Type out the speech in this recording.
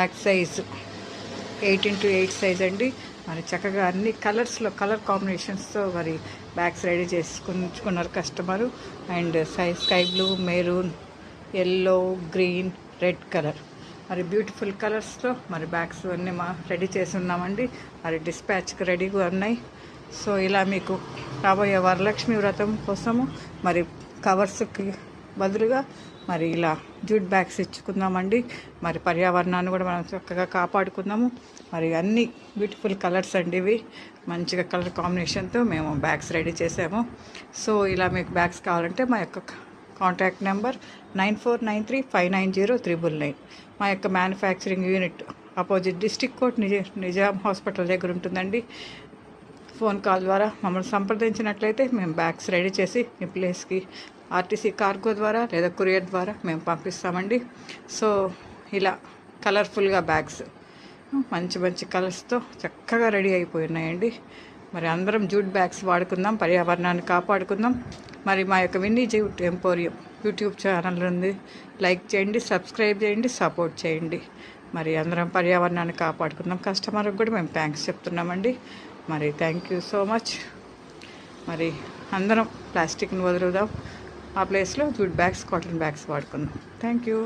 Back size 8x8 size అండి. మరి చక్కగా అన్ని కలర్స్లో కలర్ కాంబినేషన్స్తో మరి బ్యాగ్స్ రెడీ చేసుకున్నారు customer. And sky blue, maroon, yellow, green, red colour మరి బ్యూటిఫుల్ కలర్స్తో మరి బ్యాగ్స్ అన్నీ రెడీ చేసి ఉన్నామండి. మరి డిస్పాచ్కి రెడీగా ఉన్నాయి. సో ఇలా మీకు రాబోయే వరలక్ష్మి వ్రతం కోసము మరి కవర్స్కి బదులుగా మరి ఇలా జూట్ బ్యాగ్స్ ఇచ్చుకుందామండి. మరి పర్యావరణాన్ని కూడా మనం చక్కగా కాపాడుకుందాము. మరి అన్ని బ్యూటిఫుల్ కలర్స్ అండి, ఇవి మంచిగా కలర్ కాంబినేషన్తో మేము బ్యాగ్స్ రెడీ చేసాము. సో ఇలా మీకు బ్యాగ్స్ కావాలంటే మా యొక్క కాంటాక్ట్ నెంబర్ 9493590399. మా యొక్క manufacturing unit opposite district court Nizam hospital దగ్గర ఉంటుందండి. ఫోన్ కాల్ ద్వారా మమ్మల్ని సంప్రదించినట్లయితే మేము బ్యాగ్స్ రెడీ చేసి మీ ప్లేస్కి ఆర్టీసీ కార్గో ద్వారా లేదా కొరియర్ ద్వారా మేము పంపిస్తామండి. సో ఇలా కలర్ఫుల్గా బ్యాగ్స్ మంచి మంచి కలర్స్తో చక్కగా రెడీ అయిపోయి ఉన్నాయండి. మరి అందరం జూట్ బ్యాగ్స్ వాడుకుందాం, పర్యావరణాన్ని కాపాడుకుందాం. మరి మా యొక్క Vinny jute emporium YouTube channel ఉంది, లైక్ చేయండి, సబ్స్క్రైబ్ చేయండి, సపోర్ట్ చేయండి. మరి అందరం పర్యావరణాన్ని కాపాడుకుందాం. కస్టమర్కి కూడా మేము థ్యాంక్స్ చెప్తున్నామండి. మరి థ్యాంక్ యూ సో మచ్. మరి అందరం ప్లాస్టిక్ని వదులుదాం, ఆ ప్లేస్లో జూట్ బ్యాగ్స్, కాటన్ బ్యాగ్స్ వాడుకుందాం. Thank you.